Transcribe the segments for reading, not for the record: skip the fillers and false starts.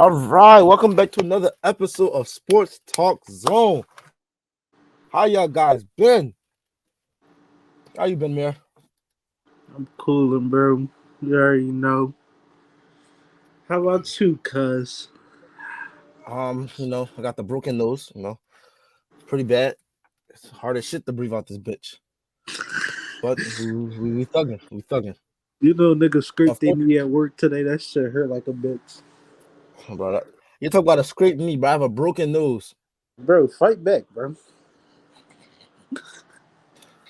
All right, welcome back to another episode of Sports Talk Zone. How y'all guys been? How you been, man? I'm cooling, bro. You already know. How about you, cuz? I got the broken nose. It's pretty bad. It's hard as shit to breathe out this bitch. But we thugging, we thugging. You know, niggas scraped their Unfortunately, knee at work today. That shit hurt like a bitch. bro, you talk about a scraped knee, but I have a broken nose. Bro, fight back, bro.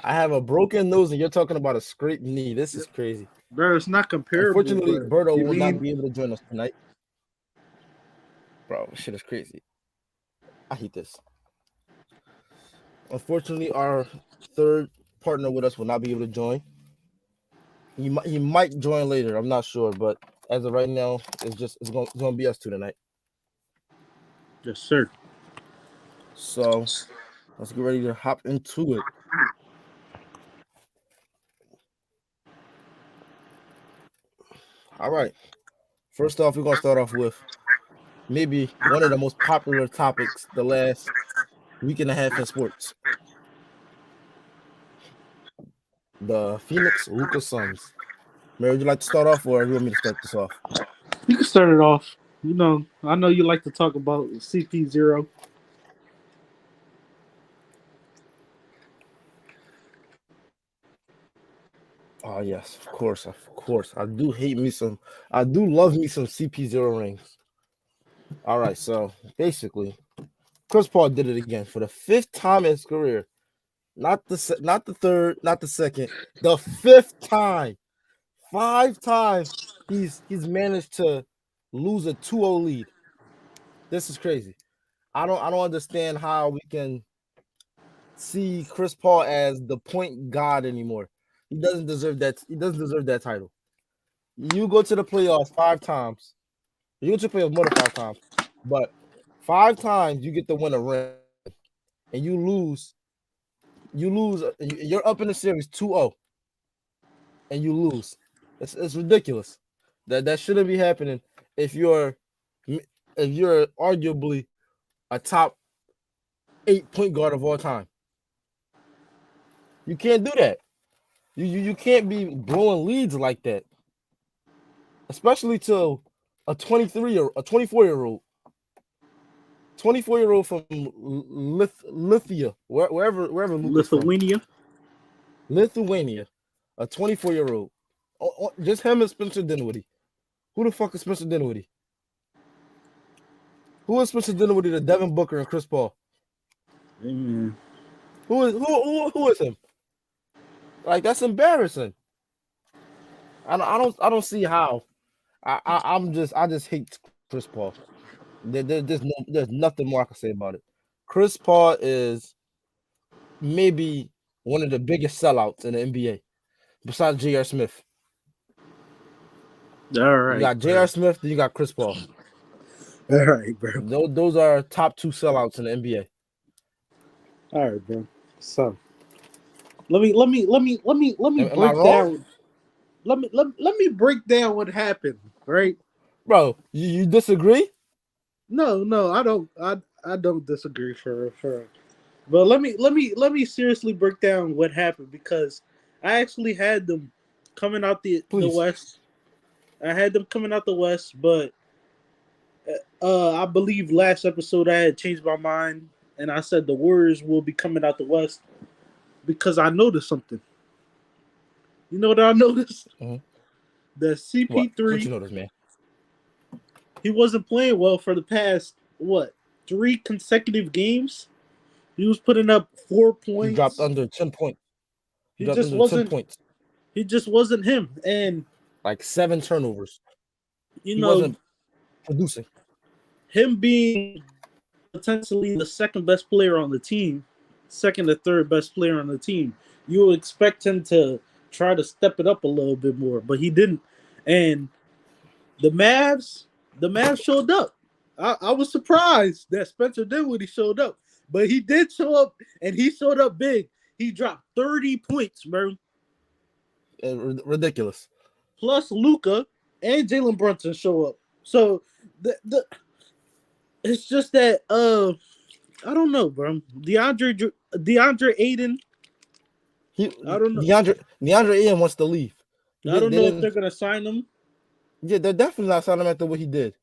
I have a broken nose, and you're talking about a scraped knee. This is crazy. Bro, it's not comparable, Unfortunately, but Berto you will not mean be able to join us tonight, bro. Shit is crazy. I hate this. Unfortunately, our third partner with us will not be able to join. He might join later. I'm not sure, but as of right now, it's gonna be us two tonight. yes, sir. So let's get ready to hop into it. All right. First off, we're gonna start off with maybe one of the most popular topics the last week and a half in sports: the Phoenix Luka Suns. Mary, would you like to start off, or you want me to start this off? You can start it off. You know, I know you like to talk about CP0. Oh yes, of course, of course. I do hate me some. I do love me some CP0 rings. All right, so basically, Chris Paul did it again for the fifth time in his career. Not the third, not the second, the fifth time. 5 times he's managed to lose a 2-0 lead. This is crazy. I don't understand how we can see Chris Paul as the point god anymore. He doesn't deserve that. He doesn't deserve that title. You go to the playoffs 5 times. You go to the playoffs more than 5 times, but 5 times you get to win a ring and you're up in the series 2-0 and you lose. It's ridiculous. That shouldn't be happening if you're arguably a top 8 point guard of all time. You can't do that. You can't be blowing leads like that, especially to a 23 or a 24-year-old. 24-year-old from Lithia, wherever Luca's from. Lithuania. Lithuania. A 24-year-old. Just him and Spencer Dinwiddie. Who the fuck is Spencer Dinwiddie? Who is Spencer Dinwiddie to Devin Booker and Chris Paul? Mm. Who is him? Like, that's embarrassing. I don't see how. I just hate Chris Paul. There's nothing more I can say about it. Chris Paul is maybe one of the biggest sellouts in the NBA, besides J.R. Smith. All You right, got bro. J.R. Smith, then you got Chris Paul. All right, bro. Those are top two sellouts in the NBA. All right, bro. So let me Am I break wrong, down. Let me break down what happened. Right. bro? You disagree? No, I don't. I don't disagree for. But let me seriously break down what happened because I actually had them coming out the Please. West. I had them coming out the West, but I believe last episode I had changed my mind and I said the Warriors will be coming out the West because I noticed something. You know what I noticed? Mhm. That What you CP3 notice, man? he wasn't playing well for the past what 3 consecutive games. He was putting up four He dropped points. under 10 points. He He dropped just under 10 wasn't. points. He just wasn't him. And Like 7 turnovers. you He know, wasn't producing. him being potentially the second best player on the team, second or third best player on the team, you would expect him to try to step it up a little bit more, but he didn't. And the Mavs, the Mavs showed up. I was surprised that Spencer Dinwiddie showed up, but he did show up, and he showed up big. He dropped 30 points, bro. Ridiculous. Plus Luca and Jalen Brunson show up. So the it's just that I don't know, bro. DeAndre Ayton. He I don't know. DeAndre Ayton wants to leave. I don't They know if didn't. they're gonna sign him. Yeah, they're definitely not signing him after what he did,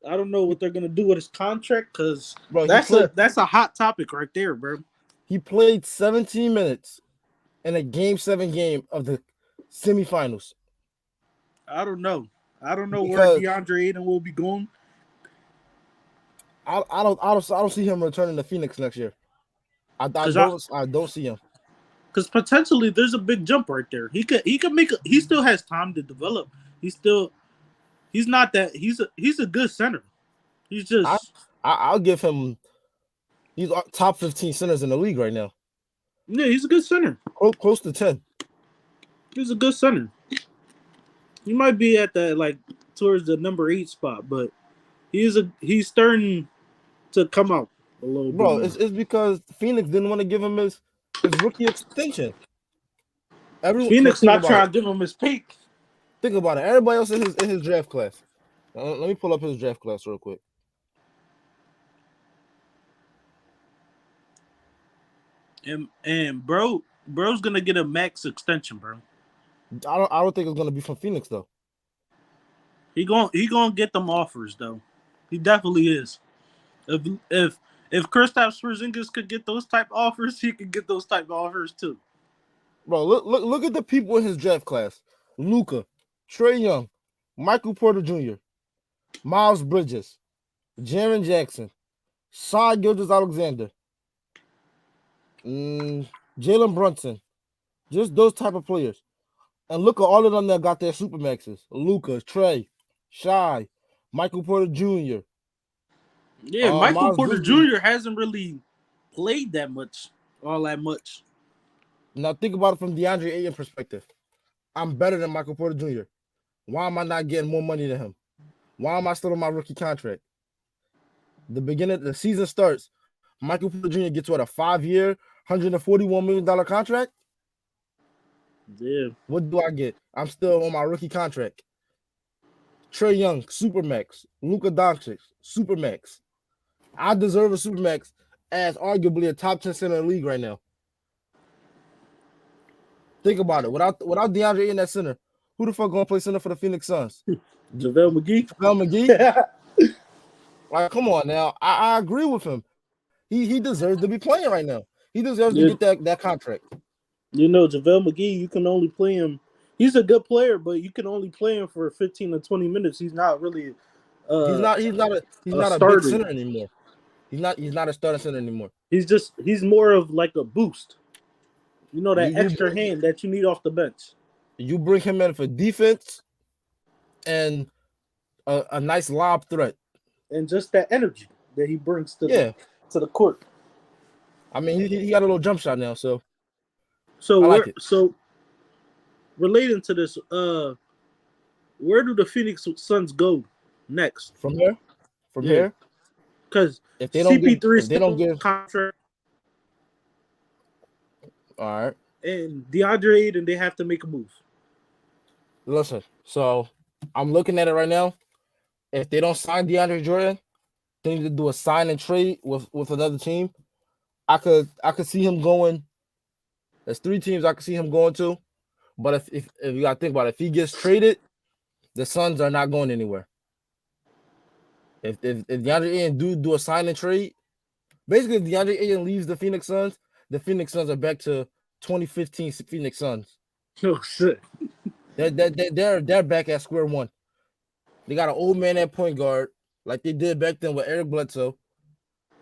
I don't know what they're gonna do with his contract because bro. that's a hot topic right there, bro. He played 17 minutes in a game-7 game of the semifinals. I don't know. I don't know where Because DeAndre Ayton will be going. I don't see him returning to Phoenix next year. I don't see him. Because potentially there's a big jump right there. He could make he still has time to develop. He's not that he's a good center. He's just I'll give him. He's top 15 centers in the league right now. yeah, he's a good center. Close to 10. He's a good center. He might be at that like towards the number 8 spot, but he's starting to come out a little bit. Bro, it's because Phoenix didn't want to give him his rookie extension. Phoenix not trying to give him his peak. Think about it. Everybody else in his draft class. Let me pull up his draft class real quick. And bro's gonna get a max extension, bro. I don't think it's gonna be from Phoenix though. He gonna get them offers though. He definitely is. If Kristaps Porzingis could get those type offers, he could get those type of offers too. Bro, look at the people in his draft class: Luka, Trae Young, Michael Porter Jr., Miles Bridges, Jaren Jackson, Shai Gilgeous-Alexander, Jalen Brunson, just those type of players. And look at all of them that got their supermaxes: Luka, Trae, Shai, Michael Porter Jr. Yeah, Michael Miles Porter Bridges. Jr. hasn't really played all that much. Now think about it from DeAndre Ayton perspective. I'm better than Michael Porter Jr. Why am I not getting more money than him? Why am I still on my rookie contract? The season starts. Michael Porter Jr. gets what, a 5-year, $141 million contract? Yeah. What do I get? I'm still on my rookie contract. Trae Young, Supermax. Luka Doncic, Supermax. I deserve a Supermax as arguably a top 10 center in the league right now. Think about it. Without DeAndre in that center, who the fuck gonna play center for the Phoenix Suns? JaVale McGee. JaVale McGee? Like, come on now. I agree with him. He deserves to be playing right now. He deserves to get that contract. You know, JaVale McGee, you can only play him. He's a good player, but you can only play him for 15 to 20 minutes. He's not really he's not a big center anymore. He's not a starting center anymore. He's more of like a boost. You know, that extra hand that you need off the bench. You bring him in for defense and a nice lob threat. And just that energy that he brings to the court. I mean, he got a little jump shot now, so relating to this, where do the Phoenix Suns go next? From here? From here? Because if they don't give contract. All right. And DeAndre Ayton, they have to make a move. Listen, so I'm looking at it right now. If they don't sign DeAndre Jordan, they need to do a sign and trade with another team. I could see him going. There's 3 teams I could see him going to. But if you gotta think about it, if he gets traded, the Suns are not going anywhere. If DeAndre Ayton do a sign and trade, basically if DeAndre Ayton leaves the Phoenix Suns are back to 2015 Phoenix Suns. Oh shit. They're back at square one. They got an old man at point guard, like they did back then with Eric Bledsoe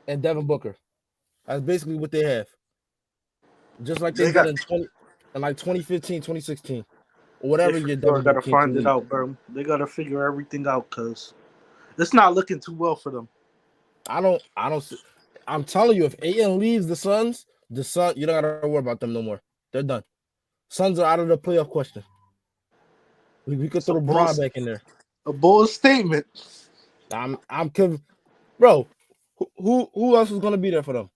and Devin Booker. That's basically what they have. Just like they did in 2015, 2016, or whatever year. They gotta find it out, bro. They gotta figure everything out because it's not looking too well for them. I don't. I'm telling you, if Ayton leaves the Suns, you don't gotta worry about them no more. They're done. Suns are out of the playoff question. We could throw LeBron back in there. A bold statement. I'm bro. Who else is gonna be there for them?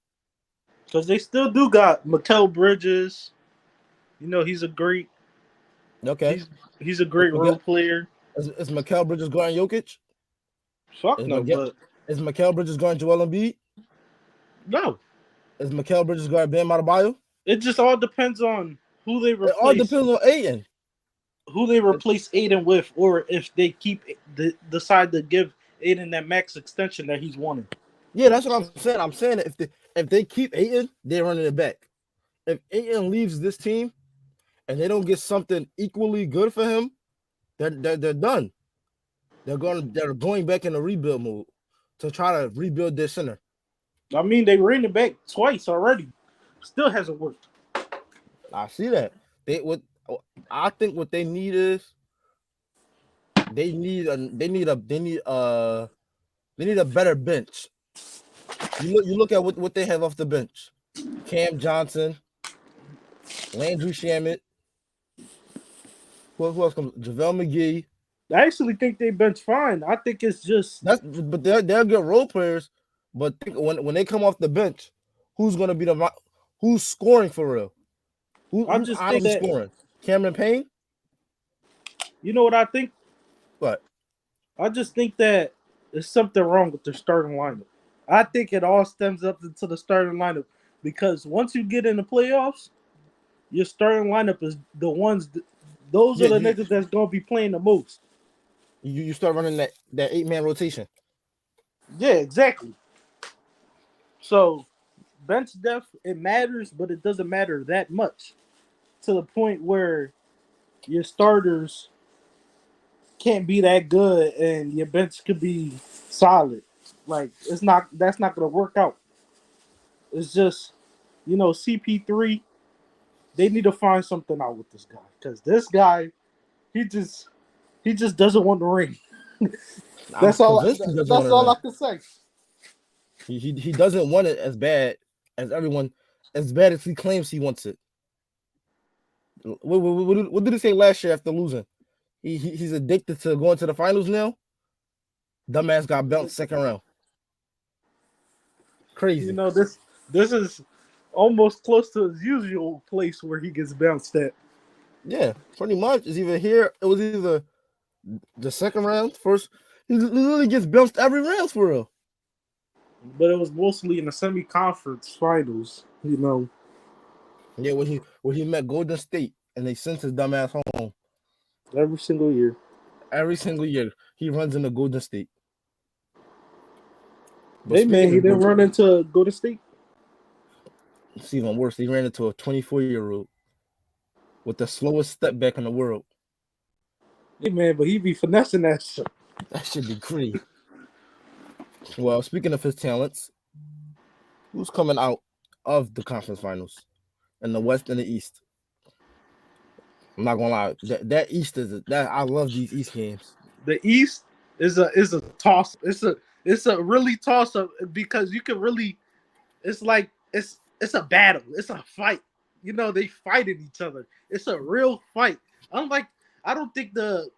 Because they still do got Mikal Bridges. You know, he's a great. Okay. He's a great role player. Is Mikal Bridges guarding Jokic? Fuck Is no, Mikael, but is Mikal Bridges guarding Joel Embiid? no. Is Mikal Bridges guarding Bam Adebayo? It just all depends on who they It all replace, depends on Ayton. Aiden with, or if they decide to give Aiden that max extension that he's wanting. Yeah, that's what I'm saying. I'm saying that if they keep Ayton, they're running it back. If Ayton leaves this team and they don't get something equally good for him, they're done. They're going back in the rebuild mode to try to rebuild their center. I mean, they ran it back twice already. Still hasn't worked. I see that. I think what they need is they need a better bench. You look at what they have off the bench. Cam Johnson, Landry Shamet. Who else comes? JaVale McGee. I actually think they bench fine. I think it's just But they're good role players. But think when they come off the bench, who's gonna be who's scoring for real? I Who's just think honestly that scoring? Cameron Payne? you know what I think? What? I just think that there's something wrong with their starting lineup. I think it all stems up to the starting lineup because once you get in the playoffs, your starting lineup is the ones. Those are the niggas that's gonna be playing the most. You start running that 8-man rotation. Yeah, exactly. So bench depth, it matters, but it doesn't matter that much to the point where your starters can't be that good and your bench could be solid. Like that's not gonna work out. It's just, CP3, they need to find something out with this guy. Because this guy, he just doesn't want the ring. That's all I can say. He doesn't want it as bad as he claims he wants it. What did he say last year after losing? He's addicted to going to the finals now. Dumbass got bounced second round. Crazy. This is almost close to his usual place where he gets bounced at. Yeah, pretty much. It's either here. It was either the second round, first. He literally gets bounced every round for real. But it was mostly in the semi-conference finals, Yeah, when he met Golden State and they sent his dumbass home. Every single year. Every single year, he runs into Golden State. But hey man, he didn't run into Golden State. It's even worse. He ran into a 24-year-old with the slowest step back in the world. Hey man, but he be finessing that shit. That should be crazy. Well, speaking of his talents, who's coming out of the conference finals in the West and the East? I'm not gonna lie. That East I love these East games. The East is a toss. It's a really toss up because you can really. It's like it's a battle. It's a fight. They fighting each other. It's a real fight. I don't think the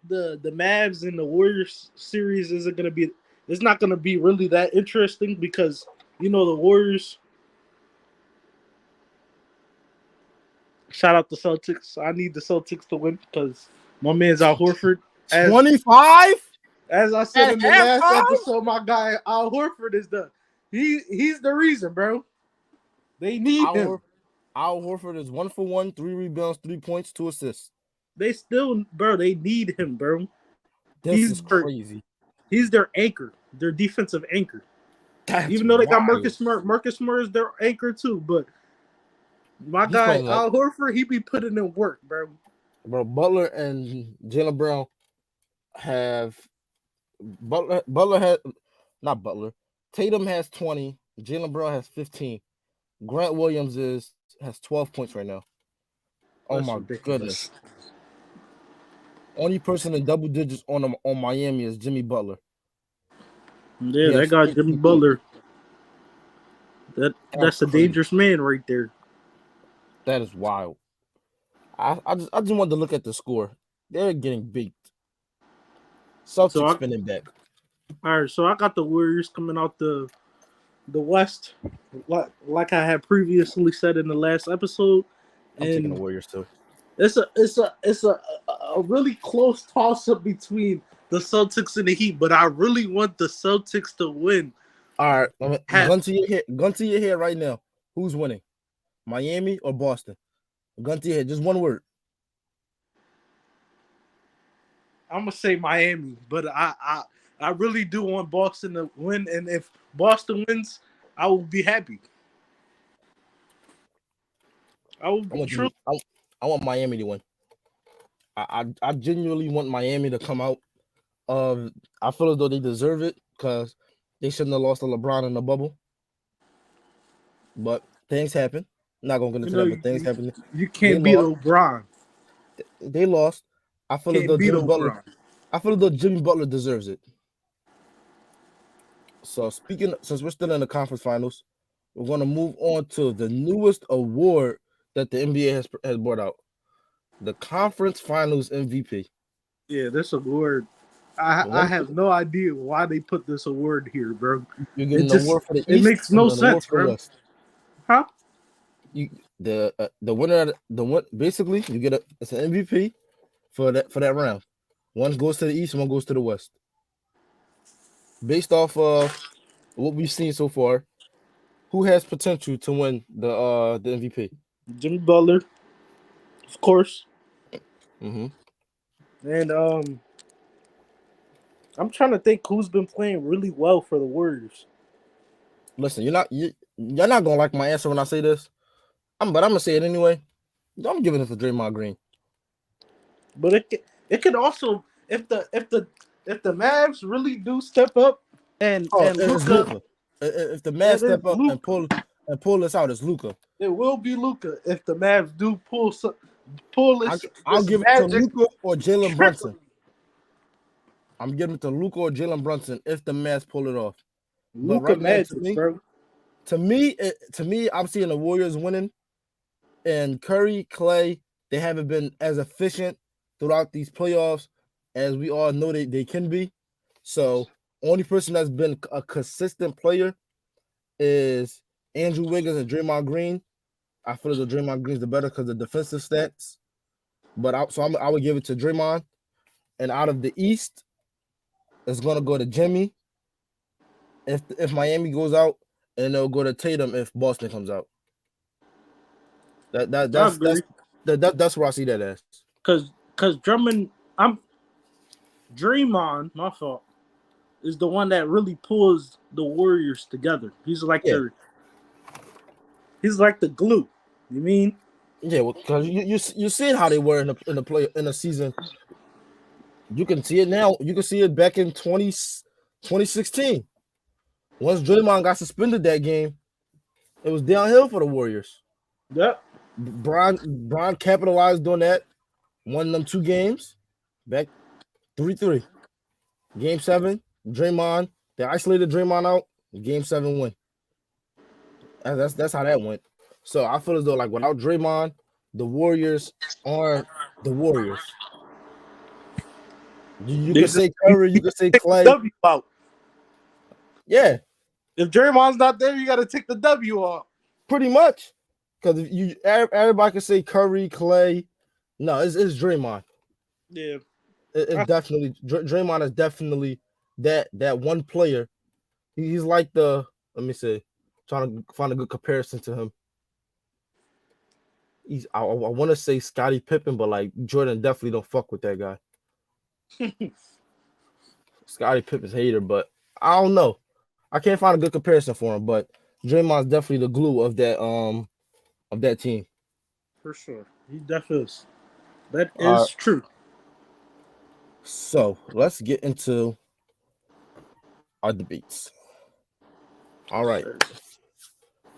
Mavs and the Warriors series isn't gonna be. It's not gonna be really that interesting because the Warriors. Shout out the Celtics. I need the Celtics to win because my man's Al Horford. 25. As I said in the last episode, my guy Al Horford is he's the reason, bro. They need him. Al Horford is 1 for 1, 3 rebounds, 3 points, 2 assists. They need him, bro. He's crazy. He's their anchor, their defensive anchor. Even though they got Marcus Smart is their anchor too, but my guy Al Horford, he be putting in work, bro. Bro, Butler and Jaylen Brown have Tatum has 20, Jaylen Brown has 15. Grant Williams has 12 points right now. Oh my goodness. Only person in double digits on Miami is Jimmy Butler. Yeah, that guy Jimmy Butler. That's a dangerous man right there. That is wild. I just wanted to look at the score. They're getting beat. Celtics spinning back. All right, so I got the Warriors coming out the West, like I had previously said in the last episode. I'm taking the Warriors too. It's a really close toss up between the Celtics and the Heat, but I really want the Celtics to win. All right, gun to your head. Gun to your head right now. Who's winning? Miami or Boston? Gun to your head. Just one word. I'm gonna say Miami, but I really do want Boston to win, and if Boston wins, I will be happy. I will I want true. I want Miami to win. I genuinely want Miami to come out. I feel as though they deserve it because they shouldn't have lost to LeBron in the bubble. But things happen. Not gonna get into that, but things happen. You can't beat LeBron. They lost. I feel as though Jimmy Butler. I feel as though Jimmy Butler deserves it. So since we're still in the conference finals, we're going to move on to the newest award that the NBA has brought out, the Conference Finals MVP. Yeah, this award. I have no idea why they put this award here, bro. You get an award for the East. It makes no sense, bro. Huh? The winner, basically you get it's an MVP for that round. One goes to the East, one goes to the West. Based off of what we've seen so far, who has potential to win the MVP? Jimmy Butler, of course. Mm-hmm. And I'm trying to think who's been playing really well for the Warriors. Listen, you're not gonna like my answer when I say this, but I'm gonna say it anyway. I'm giving it to Draymond Green. But it could also if the Mavs really do step up and Luka, if the Mavs step up and pull this out, it's Luka. It will be Luka if the Mavs do pull this. I'll give it to Luka or Jalen Brunson. I'm giving it to Luka or Jalen Brunson if the Mavs pull it off. Luka right Magic, bro. To me, I'm seeing the Warriors winning, and Curry, Clay, they haven't been as efficient throughout these playoffs as we all know they can be. So, only person that's been a consistent player is Andrew Wiggins and Draymond Green. I feel as though Draymond Green's the better because of the defensive stats. But I would give it to Draymond. And out of the East, it's gonna go to Jimmy if Miami goes out, and it'll go to Tatum if Boston comes out. That's where I see that as. Because Drummond, Draymond, my fault, is the one that really pulls the Warriors together. He's like he's like the glue. You mean? Yeah, because you seen how they were in the season. You can see it now. You can see it back in 2016. Once Draymond got suspended that game, it was downhill for the Warriors. Yep. Bron capitalized on that. Won them 2 games. Back 3-3. Game 7, Draymond. They isolated Draymond out. Game 7 win. That's how that went. So I feel as though, like, without Draymond, the Warriors are the Warriors. You can say Curry, you can say Clay. W out. Yeah. If Draymond's not there, you got to take the W off. Pretty much. Because everybody can say Curry, Clay. No, it's Draymond. Yeah. It's definitely Draymond is definitely that one player. He's like let me see, trying to find a good comparison to him. I want to say Scottie Pippen, but like Jordan definitely don't fuck with that guy. Scottie Pippen's hater, but I don't know. I can't find a good comparison for him, but Draymond's definitely the glue of that team. For sure. He definitely is. That is true. So let's get into our debates. All right.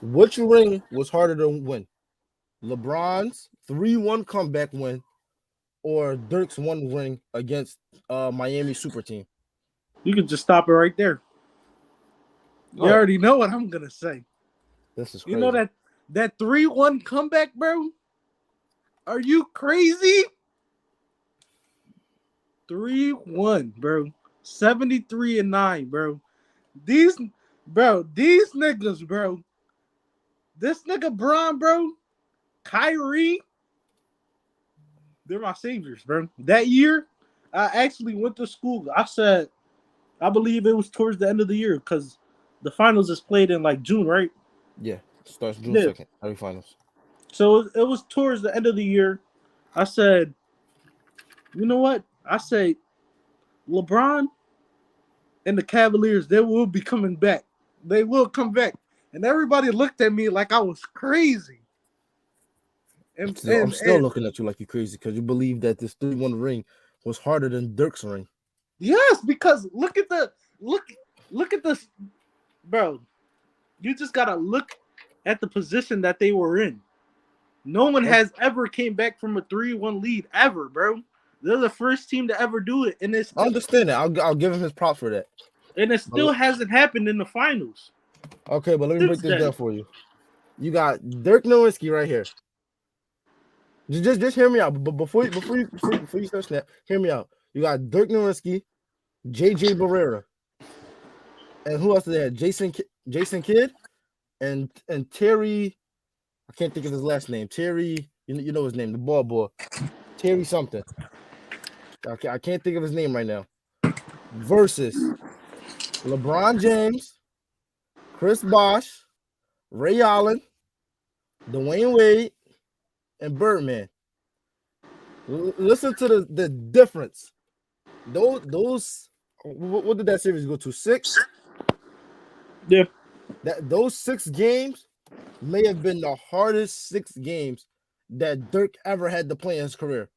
Which ring was harder to win? LeBron's 3-1 comeback win or Dirk's 1 ring against Miami Super Team? You could just stop it right there. You already know what I'm gonna say. This is crazy. You know that 3-1 comeback, bro? Are you crazy? 3-1, bro. 73-9, bro. These niggas, bro. This nigga Bron, bro. Kyrie. They're my saviors, bro. That year, I actually went to school. I said, I believe it was towards the end of the year because the finals is played in like June, right? Yeah, starts June Yeah. 2nd. Every finals. So it was towards the end of the year. I said, you know what? I say LeBron and the Cavaliers, they will be coming back. They will come back. And everybody looked at me like I was crazy. And I'm still looking at you like you're crazy because you believe that this 3-1 ring was harder than Dirk's ring. yes, because look at this, bro. You just gotta look at the position that they were in. No one has ever came back from a 3-1 lead ever, bro. They're the first team to ever do it, and I understand that. I'll give him his props for that. it still hasn't happened in the finals. Okay, but let me break this down for you. You got Dirk Nowitzki right here. Just hear me out. But before you start snap, hear me out. You got Dirk Nowitzki, JJ Barrera, and who else did they have? Jason Kidd, and Terry. I can't think of his last name. Terry, you know his name, the ball boy, Terry something. I can't think of his name right now. Versus LeBron James, Chris Bosh, Ray Allen, Dwayne Wade, and Birdman. Listen to the difference. Those what did that series go to? 6? Yeah. Those 6 games may have been the hardest 6 games that Dirk ever had to play in his career.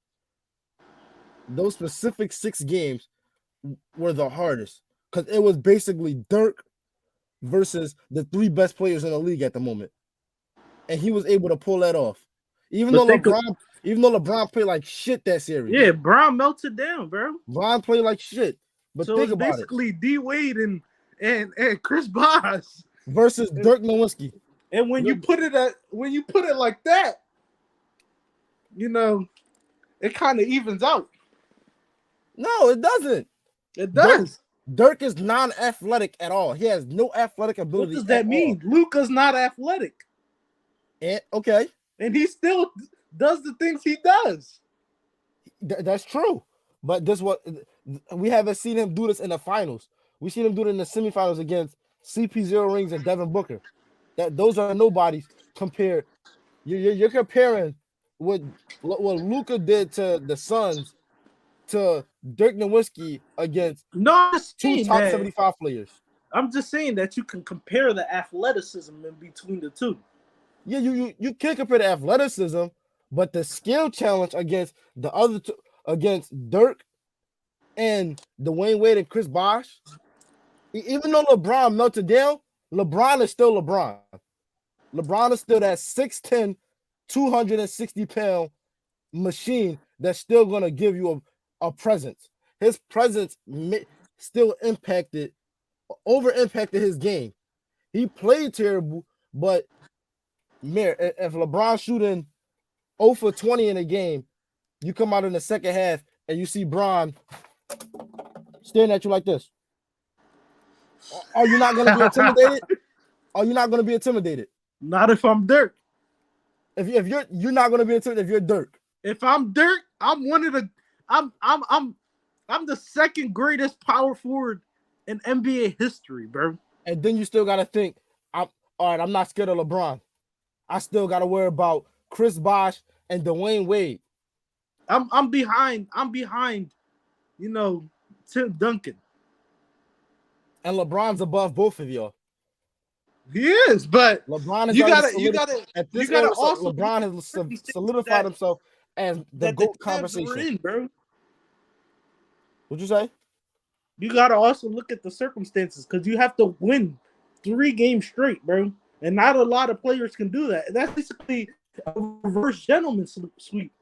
Those specific 6 games were the hardest because it was basically Dirk versus the 3 best players in the league at the moment, and he was able to pull that off. Even though LeBron played like shit that series. Yeah, Brown melted down, bro. Brown played like shit. But so think it's about basically D Wade and Chris Bosh versus Dirk Nowitzki. And when you put it like that, you know, it kind of evens out. No, it doesn't. It does. Dirk is non-athletic at all. He has no athletic ability. What does that mean? Luka's not athletic. And okay. And he still does the things he does. That's true. But this what we haven't seen him do this in the finals. We seen him do it in the semifinals against CP0 Rings and Devin Booker. Those are nobodies compared. You're comparing what Luka did to the Suns to Dirk Nowitzki against 2 top 75 players. I'm just saying that you can compare the athleticism in between the two. Yeah, you can't compare the athleticism, but the skill challenge against the other two, against Dirk and Dwayne Wade and Chris Bosh, even though LeBron melted down, LeBron is still LeBron. LeBron is still that 6'10", 260-pound machine that's still going to give you a presence. His presence still over-impacted his game. He played terrible, but man, if LeBron shooting 0 for 20 in a game, you come out in the second half and you see Bron staring at you like this. Are you not going to be intimidated? Are you not going to be intimidated? Not if I'm Dirk. If you're not going to be intimidated if you're Dirk. If I'm Dirk, I'm the second greatest power forward in NBA history, bro. And then you still got to think, all right, I'm not scared of LeBron. I still got to worry about Chris Bosh and Dwayne Wade. I'm behind, you know, Tim Duncan. And LeBron's above both of y'all. He is, but LeBron is you gotta also LeBron has solidified himself as the GOAT conversation. Bro. What'd you say? You gotta also look at the circumstances because you have to win 3 games straight, bro. And not a lot of players can do that. That's basically a reverse gentleman's sweep.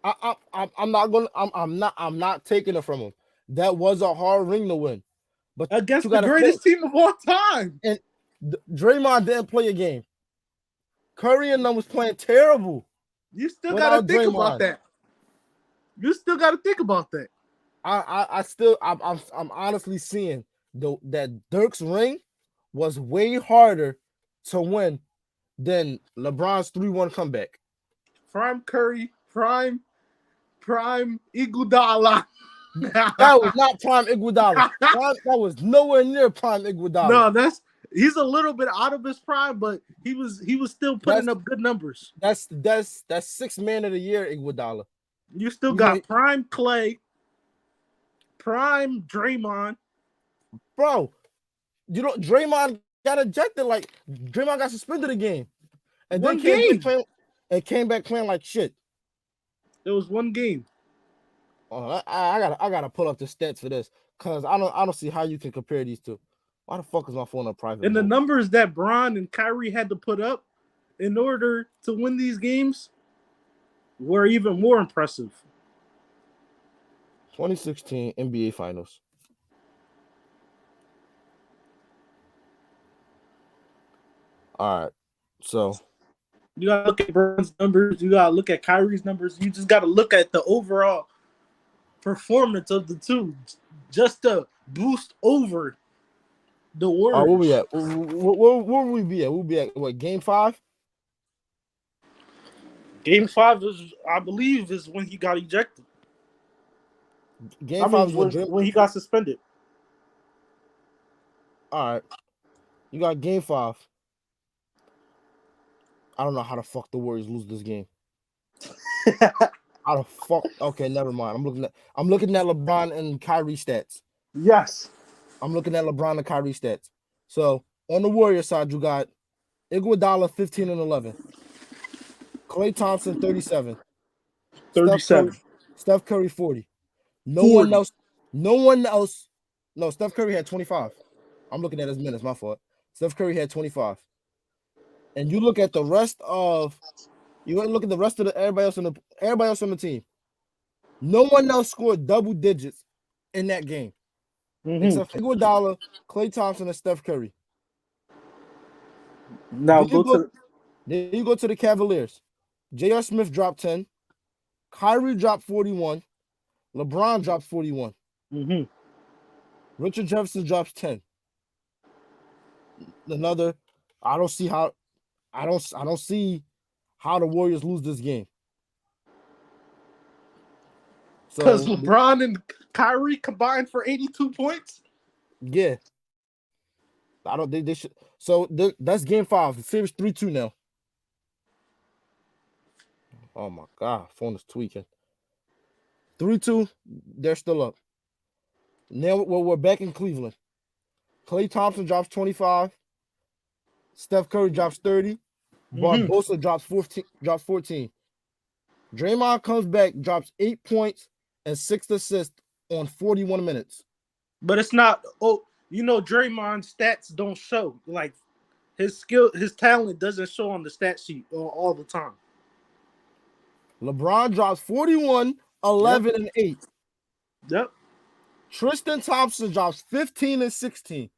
I'm not taking it from him. That was a hard ring to win. But against the greatest team of all time. And Draymond didn't play a game. Curry and them was playing terrible. You still gotta think about that. You still gotta think about that. I'm honestly seeing that Dirk's ring was way harder to win than LeBron's 3-1 comeback. Prime Curry, prime Iguodala. That was not prime Iguodala. That was nowhere near prime Iguodala. No, he's a little bit out of his prime, but he was still putting up good numbers. That's 6th man of the year Iguodala. You still got prime Clay, prime Draymond. Bro, you know Draymond got ejected. Like Draymond got suspended a game, and then came back playing like shit. It was one game. Oh, I gotta pull up the stats for this because I don't see how you can compare these two. Why the fuck is my phone on private? And the numbers that Bron and Kyrie had to put up in order to win these games were even more impressive. 2016 NBA Finals. All right, so you gotta look at Bron's numbers. You gotta look at Kyrie's numbers. You just gotta look at the overall performance of the two, just to boost over the Warriors. Where we at? Where would we be at? We'll be at what? Game 5. Game 5 is, I believe, is when he got ejected. Game 5 is when he got suspended. All right, you got Game 5. I don't know how the fuck the Warriors lose this game. How the fuck? Okay, never mind. I'm looking at LeBron and Kyrie stats. Yes. I'm looking at LeBron and Kyrie stats. So on the Warriors side, you got Iguodala 15 and 11. Klay Thompson 37. 37. Steph Curry 40. No one else. No, Steph Curry had 25. I'm looking at his minutes, my fault. Steph Curry had 25. And you look at the rest of everybody else on the team. No one else scored double digits in that game. Except Iguodala, Klay Thompson, and Steph Curry. Now then you go to the Cavaliers. J.R. Smith dropped 10. Kyrie dropped 41. LeBron drops 41. Richard Jefferson drops 10. I don't see how the Warriors lose this game. Because LeBron and Kyrie combined for 82 points? Yeah. They should. So that's Game 5. The series 3-2 now. Oh my God, phone is tweaking. 3-2, they're still up. Now we're back in Cleveland. Klay Thompson drops 25. Steph Curry drops 30. Barbosa drops 14. Draymond comes back, drops 8 points and 6 assists on 41 minutes. But it's not. Draymond's stats don't show. Like his skill, his talent doesn't show on the stat sheet all the time. LeBron drops 41, 11, and 8. Yep. Tristan Thompson drops 15 and 16.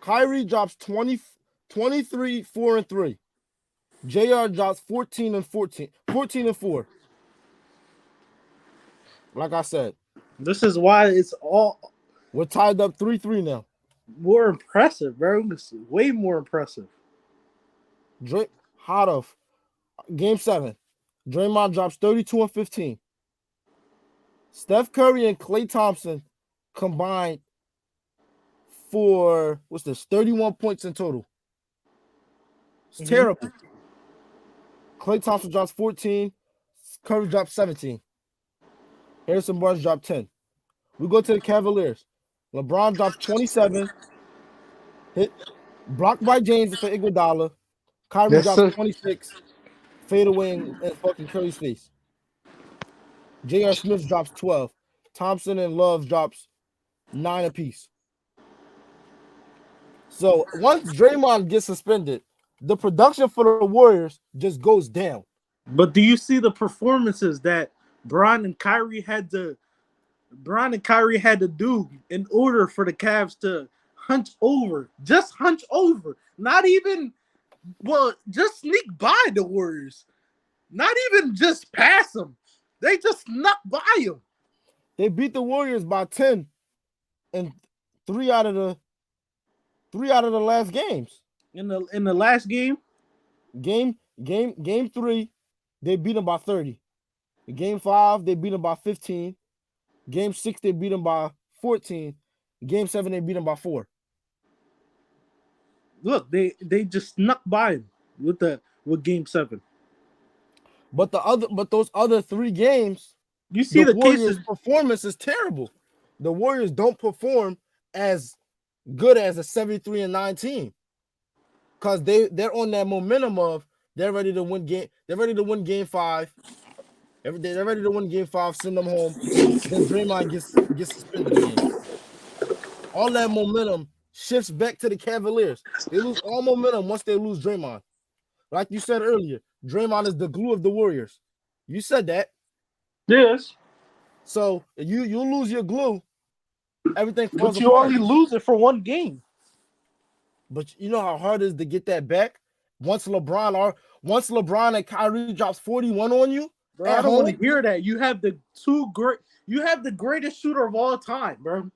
Kyrie drops 23, 4 and 3. JR drops 14 and 4. Like I said, this is why we're tied up 3-3 now. More impressive, bro. Way more impressive. Hot of Game 7. Draymond drops 32 and 15. Steph Curry and Klay Thompson combined for 31 points in total. It's terrible. Klay Thompson drops 14. Curry drops 17. Harrison Barnes dropped 10. We go to the Cavaliers. LeBron drops 27. Hit blocked by James for Iguodala. Kyrie drops 26. Fade away in fucking Curry's face. J.R. Smith drops 12. Thompson and Love drops 9 apiece. So once Draymond gets suspended, the production for the Warriors just goes down. But do you see the performances that Bron and Kyrie had to do in order for the Cavs to hunch over? Just hunch over. Not even, just sneak by the Warriors. Not even just pass them. They just snuck by them. They beat the Warriors by 10 in 3 out of the last games. In the last game? Game 3, they beat them by 30. In Game 5, they beat them by 15. Game 6, they beat them by 14. Game 7, they beat them by 4. Look, they just snuck by him with Game 7. But those other 3 games, You see the Warriors' cases. performance is terrible. The Warriors don't perform as good as a 73-9 team. Because they're on that momentum of they're ready to win game. They're ready to win game 5. They're ready to win game 5, send them home. Then Draymond gets suspended again. All that momentum shifts back to the Cavaliers. They lose all momentum once they lose Draymond. Like you said earlier, Draymond is the glue of the Warriors. You said that. Yes. So you lose your glue, everything falls But you apart. only lose it for 1 game. But you know how hard it is to get that back once LeBron and Kyrie drops 41 on you. Bro, I don't want to hear that. You have the greatest shooter of all time, bro.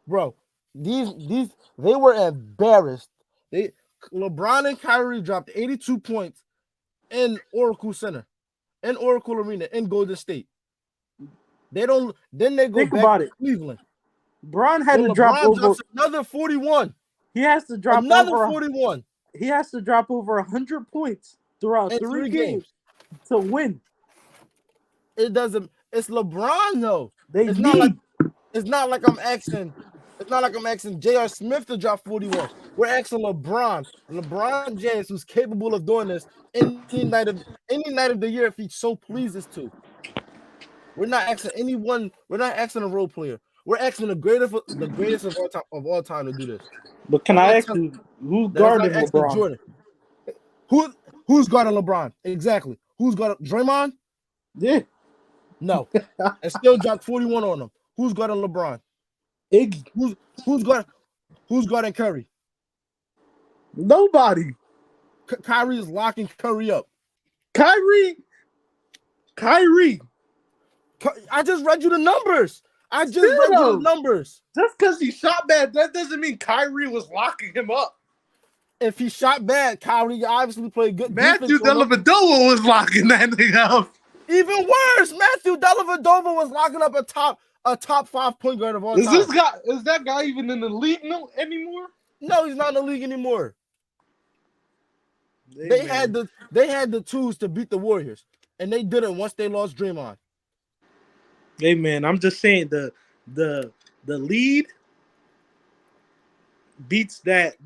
Bro, these they were embarrassed. LeBron and Kyrie dropped 82 points in Oracle Center, in Oracle Arena, in Golden State. They go Think back about to it. Cleveland. Bron had to LeBron drop over drops another 41. He has to drop another over 41. He has to drop over 100 points throughout 3 games to win. It doesn't. It's LeBron though. It's not like I'm asking. It's not like I'm asking J.R. Smith to drop 41. We're asking LeBron James, who's capable of doing this any night of the year if he so pleases to. We're not asking anyone. We're not asking a role player. We're asking the greatest of all time to do this. But can I ask you, who's guarding LeBron? Jordan. Who's guarding LeBron? Exactly. Who's guarding Draymond? Yeah. No. And still dropped 41 on him. Who's guarding LeBron? Iggy. Who's guarding Curry? Nobody. Kyrie is locking Curry up. Kyrie. I just read you the numbers. Just because he shot bad, that doesn't mean Kyrie was locking him up. If he shot bad, Kyrie obviously played good. Matthew Dellavedova was locking that nigga up. Even worse, Matthew Dellavedova was locking up a top 5 point guard of all time. Is that guy even in the league anymore? No, he's not in the league anymore. They had the tools to beat the Warriors, and they didn't once they lost Draymond. Hey man, I'm just saying the lead beats that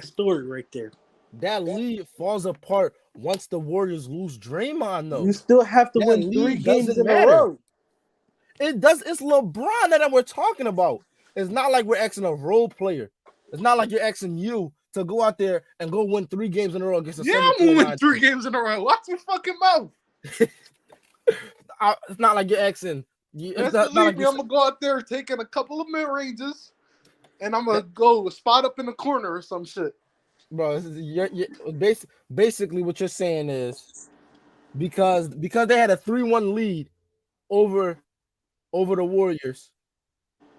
story right there. That lead falls apart once the Warriors lose Draymond, though. You still have to win 3 games in a row. It does. It's LeBron that we're talking about. It's not like we're asking a role player. It's not like you're asking you to go out there and go win 3 games in a row against a I'm gonna win 3 games in a row. Watch your fucking mouth. It's not like you're asking. I'm gonna go out there taking a couple of mid ranges, and I'm gonna go spot up in the corner or some shit. Bro, basically what you're saying is because they had a 3-1 lead over the Warriors.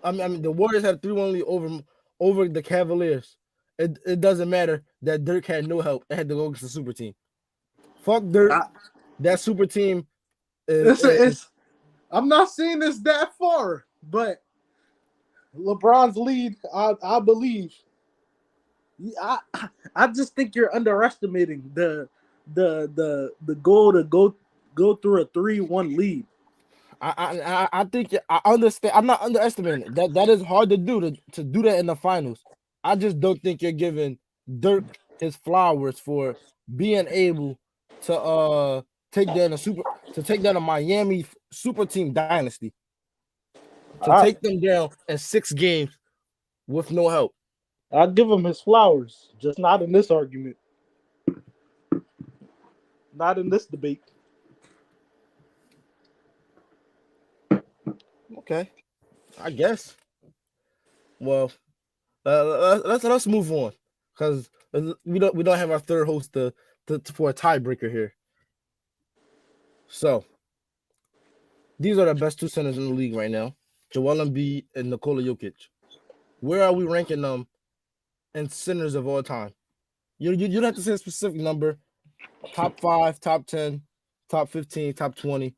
I mean the Warriors had a 3-1 lead over the Cavaliers. It doesn't matter that Dirk had no help. It had to go against the super team. Fuck Dirk. That super team I'm not saying this that far, but LeBron's lead, I believe. I just think you're underestimating the goal to go through a 3-1 lead. I think I understand. I'm not underestimating it. That is hard to do to do that in the finals. I just don't think you're giving Dirk his flowers for being able to take down a Miami super team dynasty. Take them down in 6 games with no help. I'll give him his flowers, just not in this argument. Not in this debate. Okay, I guess. Well, let's move on because we don't have our third host for a tiebreaker here. So these are the best 2 centers in the league right now: Joel Embiid and Nikola Jokic. Where are we ranking them in centers of all time? You don't have to say a specific number. Top 5, top 10, top 15, top 20.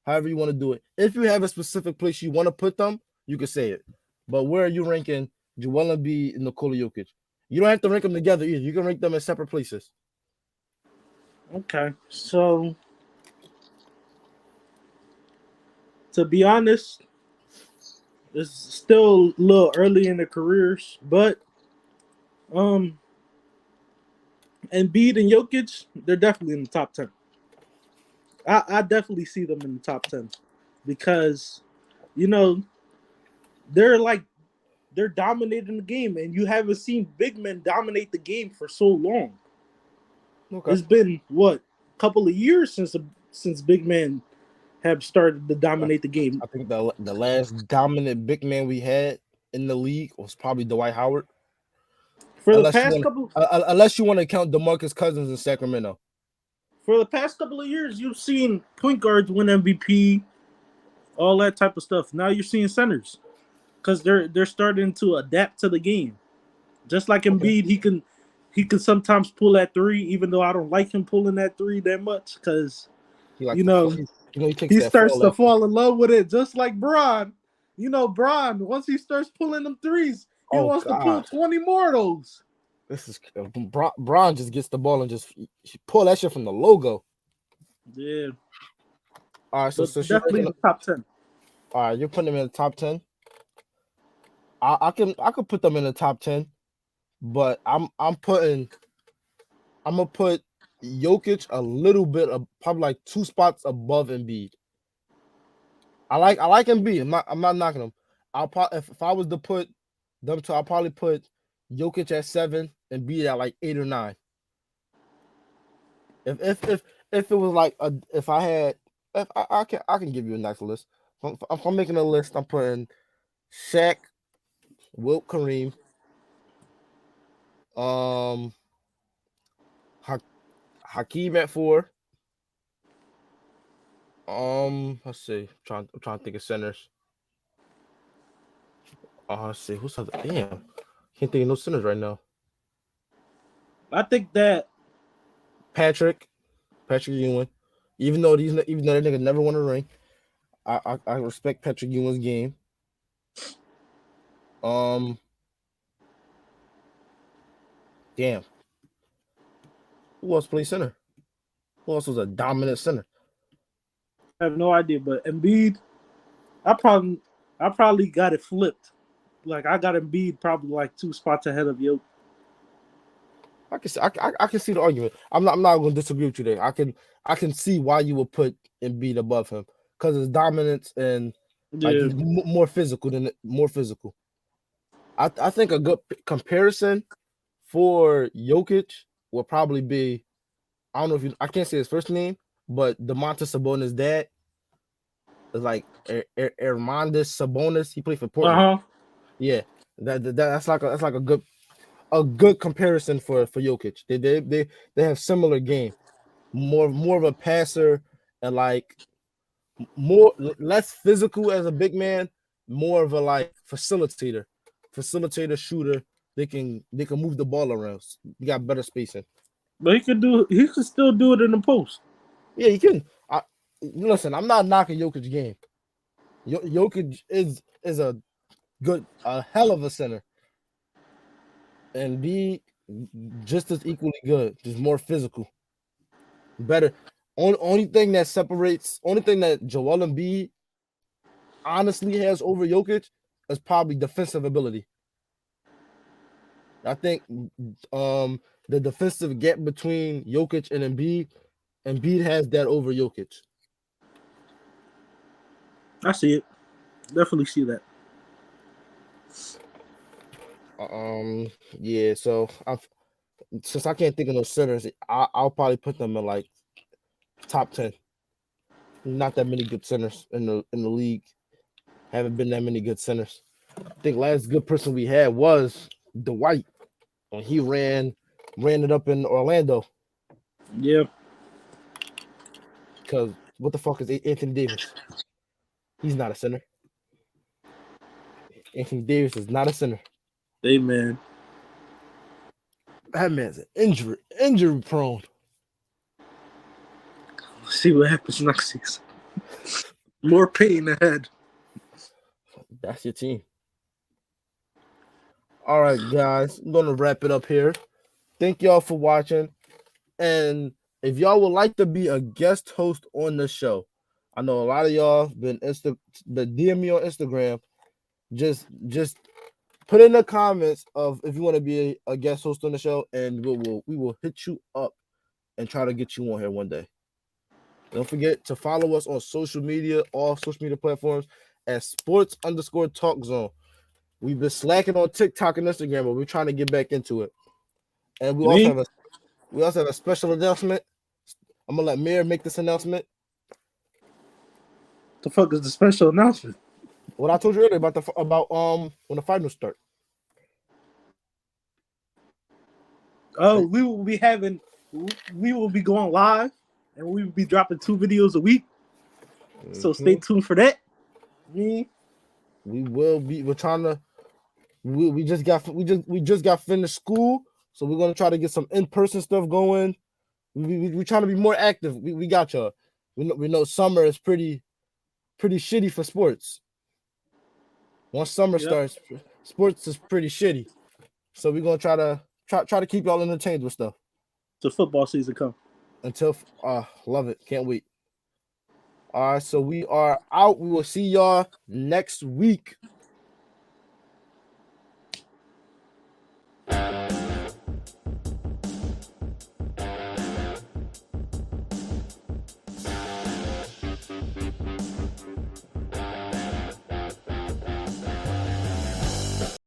however you want to do it. If you have a specific place you want to put them, you can say it. But where are you ranking Joel Embiid and Nikola Jokic? You don't have to rank them together either. You can rank them in separate places. Okay, so to be honest, it's still a little early in their careers, but Embiid and Jokic, they're definitely in the top 10. I definitely see them in the top 10 because you know they're like they're dominating the game, and you haven't seen big men dominate the game for so long. Okay. It's been what a couple of years since big men have started to dominate the game. I think the last dominant big man we had in the league was probably Dwight Howard. For the past couple, unless you want to count DeMarcus Cousins in Sacramento. For the past couple of years, you've seen point guards win MVP, all that type of stuff. Now you're seeing centers because they're starting to adapt to the game. Just like Embiid, he can sometimes pull that three, even though I don't like him pulling that three that much because he starts to fall in love with it, just like Bron. Bron, once he starts pulling them threes, he wants to pull 20 more of those. This is Bron just gets the ball and just pull that shit from the logo. Yeah. All right, so definitely in the top 10. All right, you're putting them in the top 10. I could put them in the top 10, but I'm gonna put Jokic a little bit probably like 2 spots above Embiid. I like Embiid. I'm not knocking him. If I was to put them two, I'll probably put Jokic at 7 and Embiid at like 8 or 9. If it was like I can give you a nice list. If I'm making a list, I'm putting Shaq, Wilt, Kareem, Hakeem at 4. Let's see. I'm trying to think of centers. Let's see. Who's other? Damn, can't think of no centers right now. I think that Patrick Ewing, even though that nigga never won a ring, I respect Patrick Ewing's game. Damn. Who else plays center? Who else was a dominant center? I have no idea, but Embiid, I probably got it flipped. Like I got Embiid probably like 2 spots ahead of you. I can see the argument. I'm not going to disagree with you there. I can see why you would put Embiid above him because his dominance and like he's more physical. I think a good comparison for Jokic will probably be, I don't know I can't say his first name, but Domantas Sabonis' dad is like Armandus Sabonis. He played for Portland. Yeah, that's like a good comparison for Jokic. They have similar game, more of a passer and like less physical as a big man, more of a like facilitator, shooter. They can move the ball around. You got better spacing. But he could still do it in the post. Yeah, he can. Listen, I'm not knocking Jokic's game. Jokic is a hell of a center. And be just as equally good, just more physical, better. Only thing that Joel Embiid honestly has over Jokic is probably defensive ability. I think the defensive gap between Jokic and Embiid has that over Jokic. I see it. Definitely see that. Yeah, so since I can't think of no centers, I'll probably put them in like top 10. Not that many good centers in the league. Haven't been that many good centers. I think last good person we had was Dwight when he ran it up in Orlando. Yeah. Because what the fuck is Anthony Davis? He's not a center. Anthony Davis is not a center. Hey, man. That man's injury prone. Let's see what happens next season. More pain ahead. That's your team. All right, guys, I'm gonna wrap it up here. Thank y'all for watching. And if y'all would like to be a guest host on the show, I know a lot of y'all been DM me on Instagram. Just put in the comments of if you want to be a guest host on the show, and we will hit you up and try to get you on here one day. Don't forget to follow us on social media, all social media platforms at sports_talk zone. We've been slacking on TikTok and Instagram, but we're trying to get back into it. And we also have a special announcement. I'm gonna let Mir make this announcement. The fuck is the special announcement? What I told you earlier about when the finals start. Oh, we will be going live, and we will be dropping 2 videos a week. So stay tuned for that. We will be. We're trying to. We just got finished school, so we're gonna try to get some in-person stuff going. We're trying to be more active. We got y'all. We know summer is pretty shitty for sports. Once summer starts, sports is pretty shitty. So we're gonna try to keep y'all entertained with stuff. Till football season come. Until love it. Can't wait. All right, so we are out. We will see y'all next week.